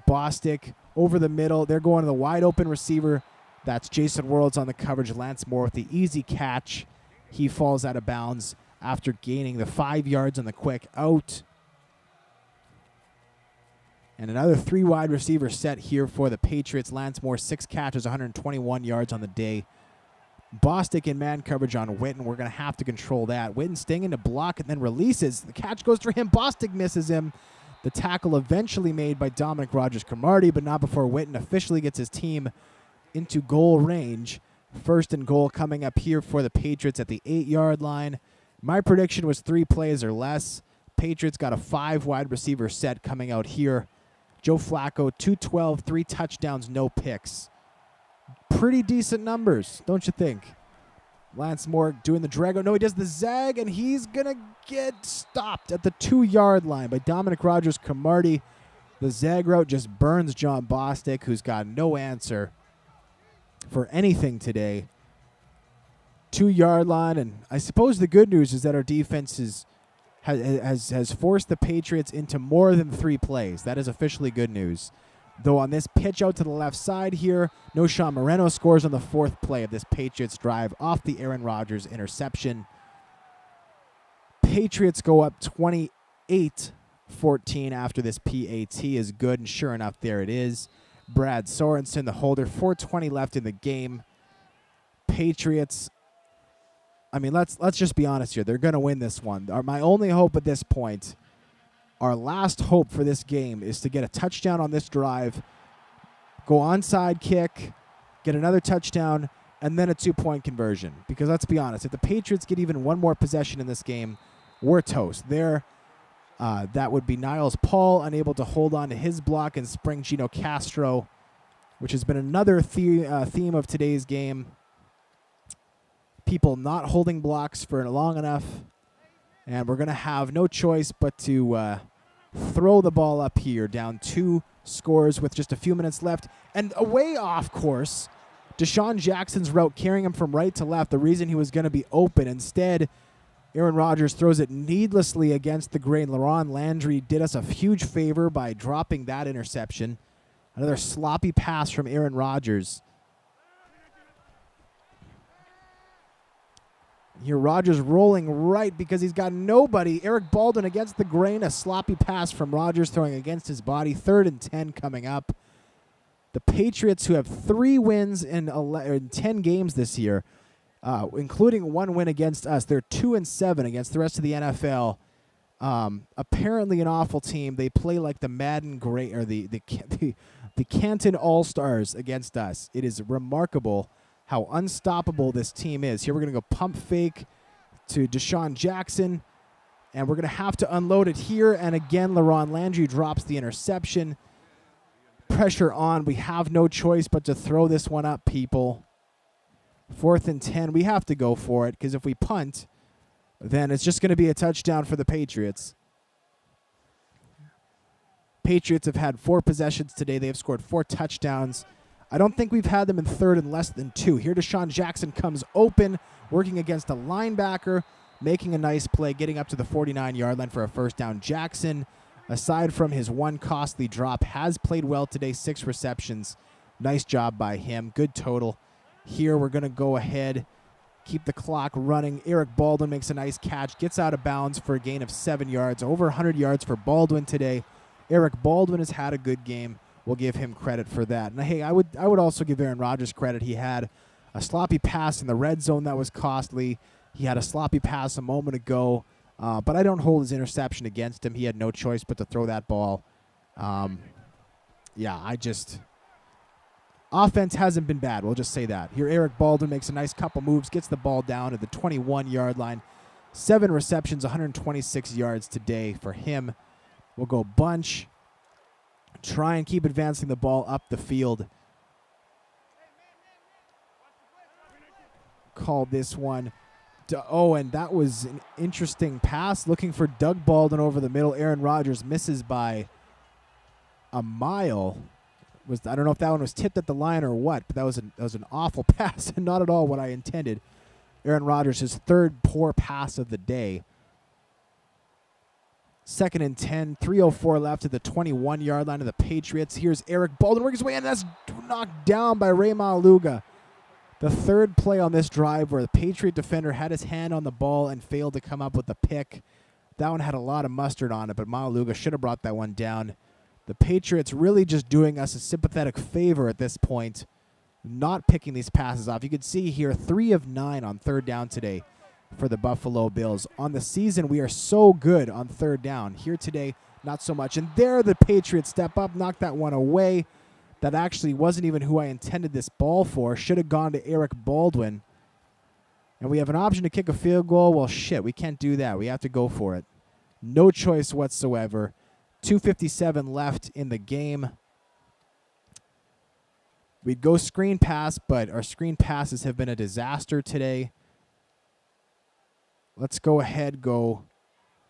[SPEAKER 1] Bostic over the middle. They're going to the wide open receiver. That's Jason Worlds on the coverage. Lance Moore with the easy catch. He falls out of bounds after gaining the 5 yards on the quick out. And another 3 wide receiver set here for the Patriots. Lance Moore, 6 catches, 121 yards on the day. Bostic in man coverage on Witten. We're going to have to control that. Witten staying in to block and then releases. The catch goes for him. Bostic misses him. The tackle eventually made by Dominic Rogers-Cromartie, but not before Witten officially gets his team into goal range. 1st and goal coming up here for the Patriots at the 8-yard line. My prediction was 3 plays or less. Patriots got a 5 wide receiver set coming out here. Joe Flacco, 212, 3 touchdowns, no picks. Pretty decent numbers, don't you think? Lance Moore doing the drag. No, he does the zag, and he's going to get stopped at the 2-yard line by Dominic Rogers-Cromartie. The zag route just burns John Bostic, who's got no answer for anything today. 2-yard line, and I suppose the good news is that our defense has forced the Patriots into more than 3 plays. That is officially good news. Though on this pitch out to the left side here, Noshawn Moreno scores on the 4th play of this Patriots drive off the Aaron Rodgers interception. Patriots go up 28-14 after this PAT is good, and sure enough, there it is. Brad Sorensen, the holder, 4:20 left in the game. Patriots, I mean, let's just be honest here. They're going to win this one. My only hope at this point, our last hope for this game, is to get a touchdown on this drive, go onside kick, get another touchdown, and then a 2-point conversion. Because let's be honest, if the Patriots get even one more possession in this game, we're toast. That would be Niles Paul unable to hold on to his block and spring Gino Castro, which has been another theme of today's game. People not holding blocks for long enough. And we're going to have no choice but to throw the ball up here, down 2 scores with just a few minutes left. And away off course, Deshaun Jackson's route carrying him from right to left, the reason he was going to be open. Instead, Aaron Rodgers throws it needlessly against the grain. Laron Landry did us a huge favor by dropping that interception. Another sloppy pass from Aaron Rodgers. Here, Rodgers rolling right because he's got nobody. Eric Baldwin against the grain. A sloppy pass from Rodgers throwing against his body. 3rd and 10 coming up. The Patriots, who have 3 wins in 10 games this year, including 1 win against us. They're 2-7 against the rest of the NFL. Apparently an awful team. They play like the Madden great or the Canton All-Stars against us. It is remarkable how unstoppable this team is. Here we're going to go pump fake to Deshaun Jackson, and we're going to have to unload it here. And again, Laron Landry drops the interception. Pressure on. We have no choice but to throw this one up, people. 4th and 10. We have to go for it because if we punt, then it's just going to be a touchdown for the Patriots. Patriots have had 4 possessions today. They have scored 4 touchdowns. I don't think we've had them in 3rd and less than 2. Here, Deshaun Jackson comes open, working against a linebacker, making a nice play, getting up to the 49-yard line for a 1st down. Jackson, aside from his 1 costly drop, has played well today, 6 receptions. Nice job by him. Good total. Here, we're going to go ahead, keep the clock running. Eric Baldwin makes a nice catch, gets out of bounds for a gain of 7 yards. Over 100 yards for Baldwin today. Eric Baldwin has had a good game. We'll give him credit for that. And hey, I would also give Aaron Rodgers credit. He had a sloppy pass in the red zone that was costly. He had a sloppy pass a moment ago, but I don't hold his interception against him. He had no choice but to throw that ball. Offense hasn't been bad. We'll just say that. Here, Eric Baldwin makes a nice couple moves, gets the ball down at the 21-yard line. 7 receptions, 126 yards today for him. We'll go bunch. Try and keep advancing the ball up the field. Called this one. And that was an interesting pass. Looking for Doug Baldwin over the middle. Aaron Rodgers misses by a mile. I don't know if that one was tipped at the line or what, but that was an awful pass and not at all what I intended. Aaron Rodgers, his 3rd poor pass of the day. Second and 10, 3:04 left at the 21-yard line of the Patriots. Here's Eric Baldwin working his way in. That's knocked down by Ray Maluga. The third play on this drive where the Patriot defender had his hand on the ball and failed to come up with the pick. That one had a lot of mustard on it, but Maluga should have brought that one down. The Patriots really just doing us a sympathetic favor at this point, not picking these passes off. You can see here 3 of 9 on third down today for the Buffalo Bills. On the season, we are so good on third down. Here today, not so much. And there the Patriots step up, knock that one away. That actually wasn't even who I intended this ball for. Should have gone to Eric Baldwin. And we have an option to kick a field goal. Well, shit, we can't do that. We have to go for it. No choice whatsoever. 2:57 left in the game. We'd go screen pass, but our screen passes have been a disaster today. Let's go ahead,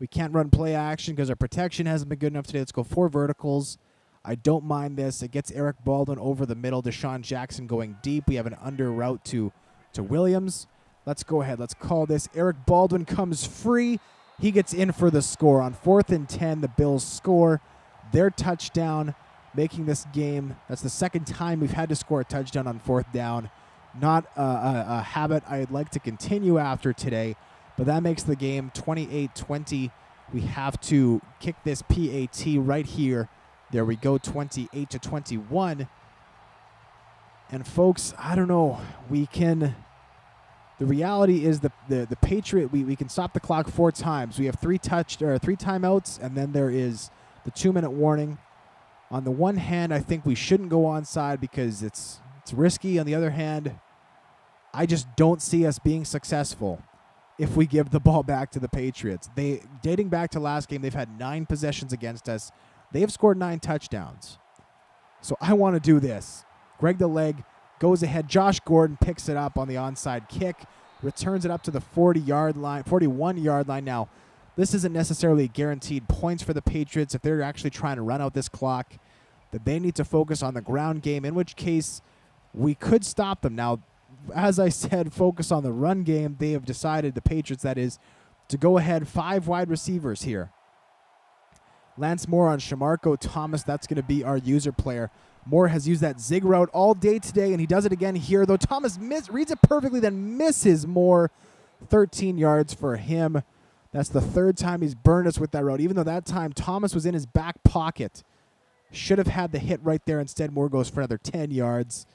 [SPEAKER 1] We can't run play action because our protection hasn't been good enough today. Let's go 4 verticals. I don't mind this. It gets Eric Baldwin over the middle. Deshaun Jackson going deep. We have an under route to Williams. Let's go ahead. Let's call this. Eric Baldwin comes free. He gets in for the score. On 4th and 10, the Bills score their touchdown, making this game. That's the second time we've had to score a touchdown on 4th down. Not a habit I'd like to continue after today, but that makes the game 28-20. We have to kick this PAT right here. There we go, 28-21. And folks, I don't know. The reality is the Patriot, we can stop the clock 4 times. We have 3 timeouts, and then there is the 2-minute warning. On the one hand, I think we shouldn't go onside because it's risky. On the other hand, I just don't see us being successful if we give the ball back to the Patriots. Dating back to last game, they've had 9 possessions against us. They have scored 9 touchdowns. So I want to do this. Greg the Leg goes ahead. Josh Gordon picks it up on the onside kick, returns it up to the 41-yard line. Now, this isn't necessarily guaranteed points for the Patriots if they're actually trying to run out this clock, that they need to focus on the ground game, in which case we could stop them. Now, as I said, focus on the run game. They have decided, the Patriots that is, to go ahead 5 wide receivers here. Lance Moore on Shamarko Thomas. That's going to be our user player. Moore has used that zig route all day today, and he does it again here, though Thomas reads it perfectly, then misses Moore. 13 yards for him. That's the 3rd time he's burned us with that route, even though that time Thomas was in his back pocket. Should have had the hit right there. Instead, Moore goes for another 10 yards.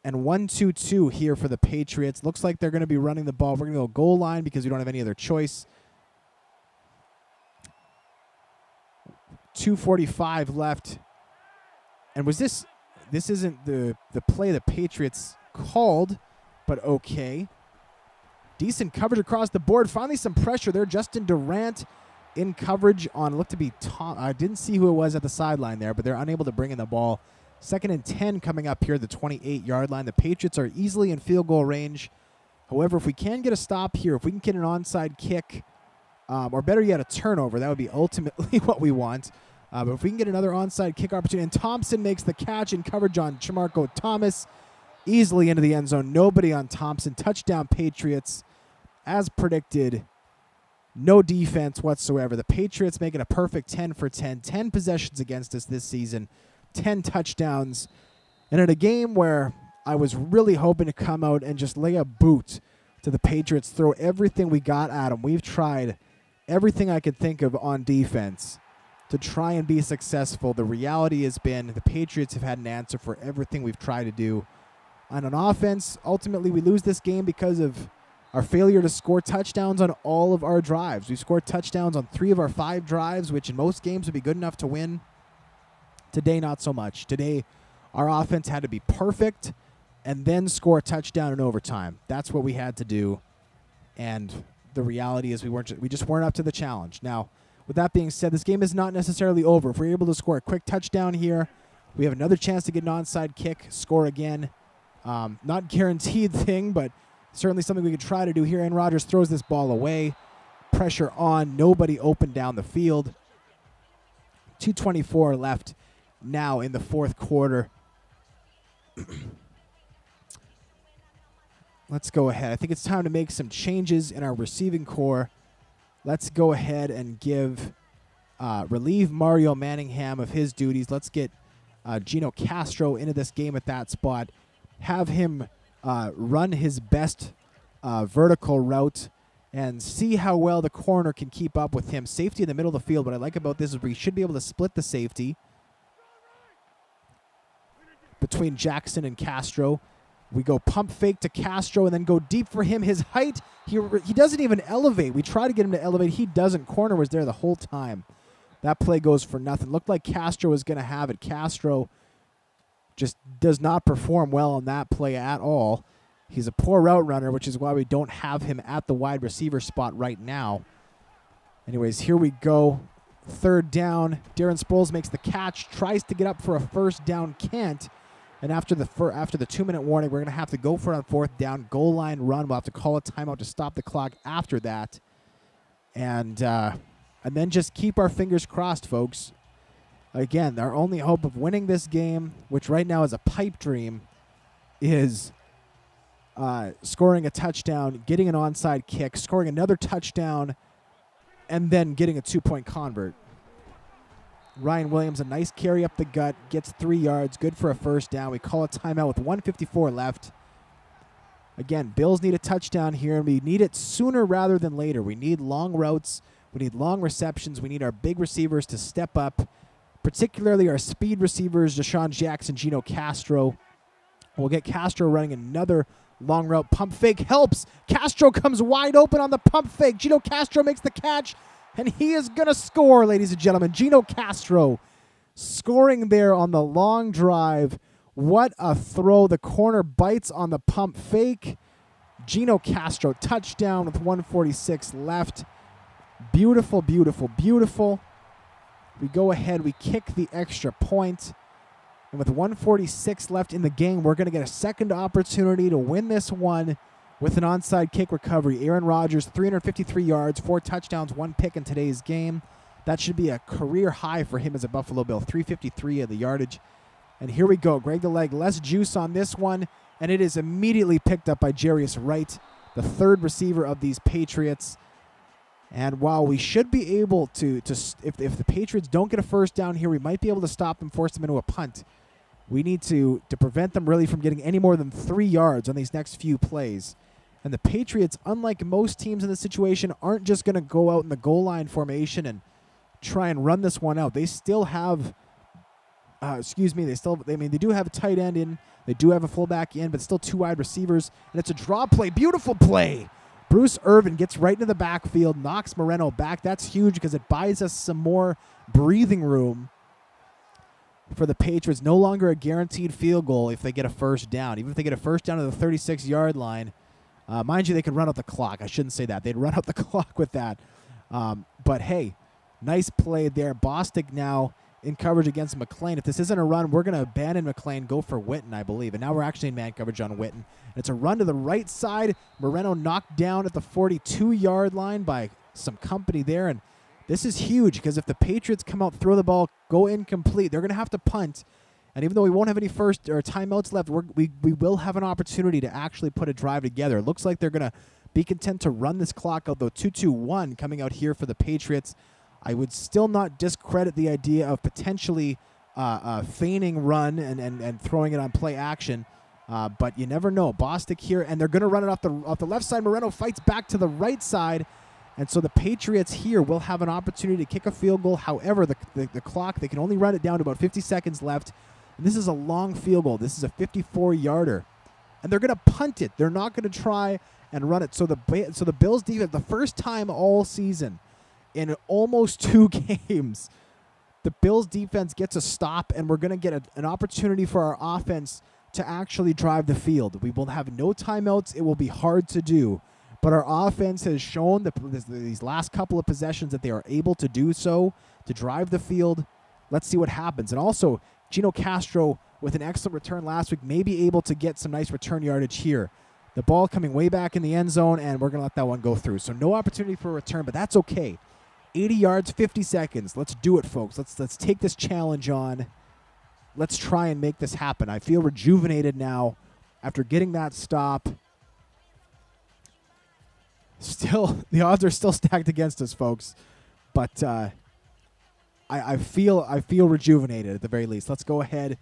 [SPEAKER 1] And 1-2-2 here for the Patriots. Looks like they're going to be running the ball. We're going to go goal line because we don't have any other choice. 2:45 left. And was this isn't the play the Patriots called, but okay. Decent coverage across the board. Finally some pressure there. Justin Durant in coverage on, looked to be Tom. I didn't see who it was at the sideline there, but they're unable to bring in the ball. 2nd and 10 coming up here at the 28-yard line. The Patriots are easily in field goal range. However, if we can get a stop here, if we can get an onside kick, or better yet, a turnover, that would be ultimately what we want. But if we can get another onside kick opportunity, and Thompson makes the catch in coverage on Shamarko Thomas, easily into the end zone. Nobody on Thompson. Touchdown Patriots. As predicted, no defense whatsoever. The Patriots making a perfect 10 for 10. 10 possessions against us this season. 10 touchdowns. And in a game where I was really hoping to come out and just lay a boot to the Patriots, throw everything we got at them. We've tried everything I could think of on defense to try and be successful. The reality has been the Patriots have had an answer for everything we've tried to do. And on offense, ultimately we lose this game because of our failure to score touchdowns on all of our drives. We scored touchdowns on 3 of our 5 drives, which in most games would be good enough to win. Today, not so much. Today, our offense had to be perfect and then score a touchdown in overtime. That's what we had to do. And the reality is we just weren't up to the challenge. Now, with that being said, this game is not necessarily over. If we're able to score a quick touchdown here, we have another chance to get an onside kick, score again. Not guaranteed thing, but certainly something we could try to do here. Aaron Rodgers throws this ball away. Pressure on. Nobody open down the field. 2:24 left now in the 4th quarter. Let's go ahead. I think it's time to make some changes in our receiving core. Let's go ahead and give relieve Mario Manningham of his duties. Let's get Gino Castro into this game at that spot. Have him run his best vertical route and see how well the corner can keep up with him. Safety in the middle of the field. What I like about this is we should be able to split the safety between Jackson and Castro. We go pump fake to Castro and then go deep for him. His height, he doesn't even elevate. We try to get him to elevate. He doesn't. Corner was there the whole time. That play goes for nothing. Looked like Castro was going to have it. Castro just does not perform well on that play at all. He's a poor route runner, which is why we don't have him at the wide receiver spot right now. Anyways, here we go. Third down. Darren Sproles makes the catch, tries to get up for a first down, can't. And after the 2-minute warning, we're going to have to go for it on fourth down. Goal line run. We'll have to call a timeout to stop the clock after that. And then just keep our fingers crossed, folks. Again, our only hope of winning this game, which right now is a pipe dream, is scoring a touchdown, getting an onside kick, scoring another touchdown, and then getting a 2-point convert. Ryan Williams, a nice carry up the gut, gets 3 yards, good for a first down. We call a timeout with 1:54 left. Again, Bills need a touchdown here, and we need it sooner rather than later. We need long routes. We need long receptions. We need our big receivers to step up, particularly our speed receivers, Deshaun Jackson, Gino Castro. We'll get Castro running another long route. Pump fake helps. Castro comes wide open on the pump fake. Gino Castro makes the catch. And he is going to score, ladies and gentlemen. Gino Castro scoring there on the long drive. What a throw. The corner bites on the pump fake. Gino Castro, touchdown with 1:46 left. Beautiful, beautiful, beautiful. We go ahead. We kick the extra point. And with 1:46 left in the game, we're going to get a second opportunity to win this one with an onside kick recovery. Aaron Rodgers, 353 yards, 4 touchdowns, 1 pick in today's game. That should be a career high for him as a Buffalo Bill, 353 of the yardage. And here we go. Greg the Leg, less juice on this one, and it is immediately picked up by Jarius Wright, the third receiver of these Patriots. And while we should be able to if the Patriots don't get a first down here, we might be able to stop them, force them into a punt. We need to prevent them really from getting any more than 3 yards on these next few plays. And the Patriots, unlike most teams in this situation, aren't just going to go out in the goal line formation and try and run this one out. They still have, they do have a tight end in. They do have a fullback in, but still 2 wide receivers. And it's a draw play. Beautiful play. Bruce Irvin gets right into the backfield, knocks Moreno back. That's huge because it buys us some more breathing room for the Patriots. No longer a guaranteed field goal if they get a first down. Even if they get a first down to the 36-yard line, mind you, they could run out the clock. I shouldn't say that. They'd run out the clock with that. But, hey, nice play there. Bostic now in coverage against McLean. If this isn't a run, we're going to abandon McLean, go for Witten, I believe. And now we're actually in man coverage on Witten. And it's a run to the right side. Moreno knocked down at the 42-yard line by some company there. And this is huge because if the Patriots come out, throw the ball, go incomplete, they're going to have to punt. And even though we won't have any first or timeouts left, we will have an opportunity to actually put a drive together. It looks like they're going to be content to run this clock out, though 2-2-1 coming out here for the Patriots. I would still not discredit the idea of potentially feigning run and throwing it on play action. But you never know. Bostic here, and they're going to run it off the left side. Moreno fights back to the right side. And so the Patriots here will have an opportunity to kick a field goal. However, the clock, they can only run it down to about 50 seconds left. And this is a long field goal. This is a 54-yarder. And they're going to punt it. They're not going to try and run it. So the Bills defense, the first time all season in almost 2 games, the Bills defense gets a stop, and we're going to get an opportunity for our offense to actually drive the field. We will have no timeouts. It will be hard to do. But our offense has shown these last couple of possessions that they are able to do so, to drive the field. Let's see what happens. And also, Gino Castro, with an excellent return last week, may be able to get some nice return yardage here. The ball coming way back in the end zone, and we're going to let that one go through. So no opportunity for a return, but that's okay. 80 yards, 50 seconds. Let's do it, folks. Let's take this challenge on. Let's try and make this happen. I feel rejuvenated now after getting that stop. Still, the odds are still stacked against us, folks. But I feel rejuvenated at the very least. Let's go ahead.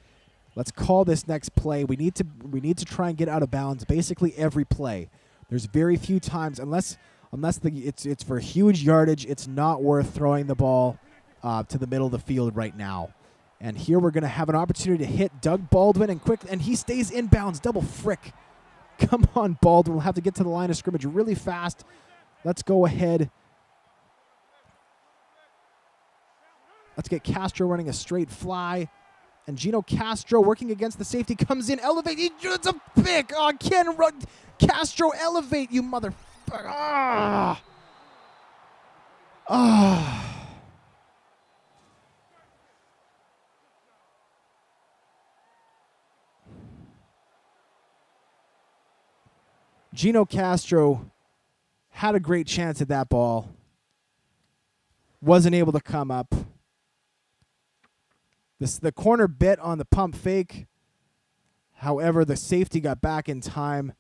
[SPEAKER 1] Let's call this next play. We need to try and get out of bounds basically every play. There's very few times unless it's for huge yardage, it's not worth throwing the ball to the middle of the field right now. And here we're going to have an opportunity to hit Doug Baldwin and he stays inbounds. Double frick. Come on, Baldwin. We'll have to get to the line of scrimmage really fast. Let's go ahead. Let's get Castro running a straight fly. And Gino Castro working against the safety comes in. Elevate. It's a pick. Oh, Ken run. Castro, elevate, you motherfucker. Ah. Ah. Gino Castro had a great chance at that ball. Wasn't able to come up. The corner bit on the pump fake. However, the safety got back in time.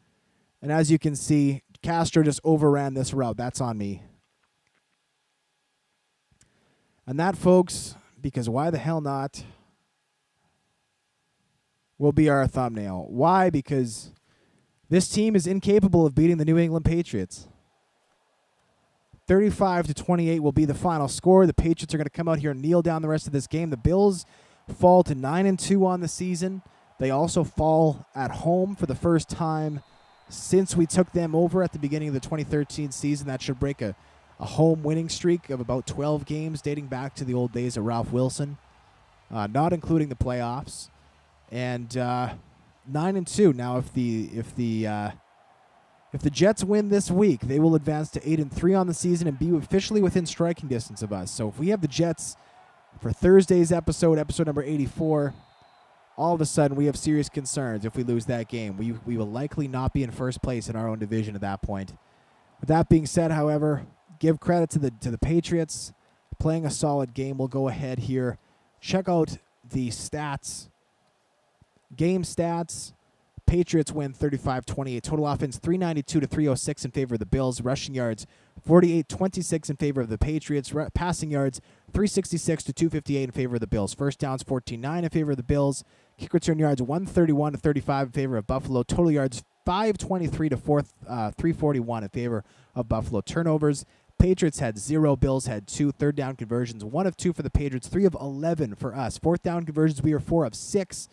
[SPEAKER 1] And as you can see, Castro just overran this route. That's on me. And that, folks, because why the hell not, will be our thumbnail. Why? Because this team is incapable of beating the New England Patriots. 35-28 will be the final score. The Patriots are going to come out here and kneel down the rest of this game. The Bills fall to 9-2 on the season. They also fall at home for the first time since we took them over at the beginning of the 2013 season. That should break a home winning streak of about 12 games dating back to the old days of Ralph Wilson, not including the playoffs. And 9-2. Now, if the Jets win this week, they will advance to 8-3 on the season and be officially within striking distance of us. So if we have the Jets for Thursday's episode number 84, all of a sudden we have serious concerns if we lose that game. We will likely not be in first place in our own division at that point. With that being said, however, give credit to the Patriots playing a solid game. We'll go ahead here. Check out the stats. Game stats. Patriots win 35-28. Total offense 392 to 306 in favor of the Bills. Rushing yards 48-26 in favor of the Patriots. Passing yards 366 to 258 in favor of the Bills. First downs 14-9 in favor of the Bills. Kick return yards 131 to 35 in favor of Buffalo. Total yards 523 to 341 in favor of Buffalo. Turnovers. Patriots had 0. Bills had 2. Third down conversions 1 of 2 for the Patriots. 3 of 11 for us. Fourth down conversions we were 4 of 6.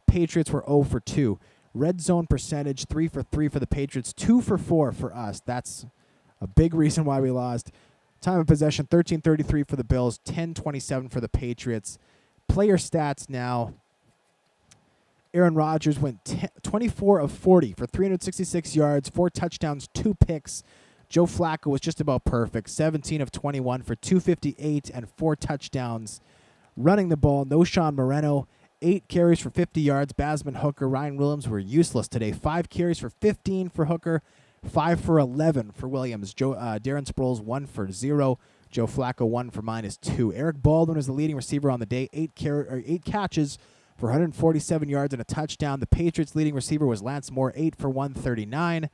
[SPEAKER 1] Patriots were 0 for 2. Red zone percentage, 3 for 3 for the Patriots, 2 for 4 for us. That's a big reason why we lost. Time of possession, 13:33 for the Bills, 10:27 for the Patriots. Player stats now. Aaron Rodgers went 24 of 40 for 366 yards, 4 touchdowns, 2 picks. Joe Flacco was just about perfect, 17 of 21 for 258 and 4 touchdowns. Running the ball, Noshawn Moreno, 8 carries for 50 yards. Basman, Hooker, Ryan Williams were useless today. 5 carries for 15 for Hooker, 5 for 11 for Williams. Darren Sproles, 1 for 0. Joe Flacco, 1 for -2. Eric Baldwin was the leading receiver on the day, 8 catches for 147 yards and a touchdown. The Patriots' leading receiver was Lance Moore, 8 for 139.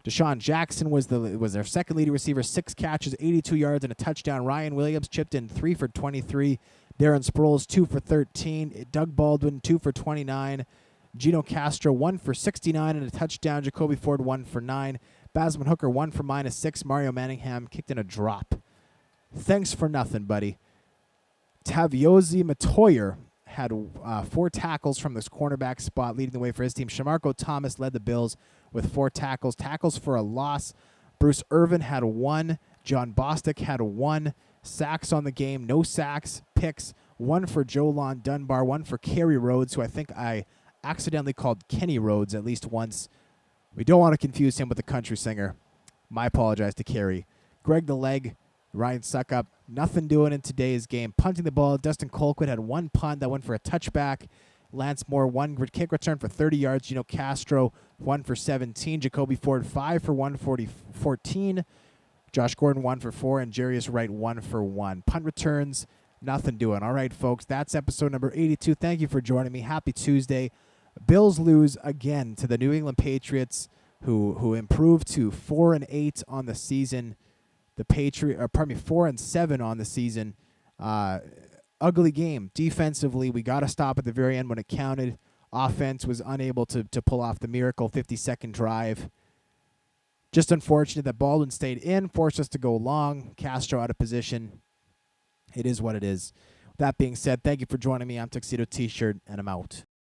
[SPEAKER 1] Deshaun Jackson was their second leading receiver, 6 catches, 82 yards and a touchdown. Ryan Williams chipped in 3 for 23. Darren Sproles, 2 for 13. Doug Baldwin, 2 for 29. Gino Castro, 1 for 69 and a touchdown. Jacoby Ford, 1 for 9. Basman Hooker, 1 for -6. Mario Manningham kicked in a drop. Thanks for nothing, buddy. Taviozi Matoyer had 4 tackles from this cornerback spot, leading the way for his team. Shamarko Thomas led the Bills with 4 tackles. Tackles for a loss. Bruce Irvin had 1. John Bostic had 1. Sacks on the game, no sacks. Picks, 1 for Jolon Dunbar, 1 for Kerry Rhodes, who I think I accidentally called Kenny Rhodes at least once. We don't want to confuse him with the country singer. My apologize to Kerry. Greg the Leg, Ryan Suckup, nothing doing in today's game. Punting the ball, Dustin Colquitt had 1 punt that went for a touchback. Lance Moore, 1 kick return for 30 yards. Gino Castro, 1 for 17. Jacoby Ford, 5 for 114. Josh Gordon, 1 for 4, and Jarius Wright, 1 for 1. Punt returns, nothing doing. All right, folks, that's episode number 82. Thank you for joining me. Happy Tuesday. Bills lose again to the New England Patriots, who improved to 4-8 on the season. 4-7 on the season. ugly game. Defensively, we got to stop at the very end when it counted. Offense was unable to pull off the miracle 50-second drive. Just unfortunate that Baldwin stayed in, forced us to go long. Castro out of position. It is what it is. That being said, thank you for joining me. I'm Tuxedo T-shirt, and I'm out.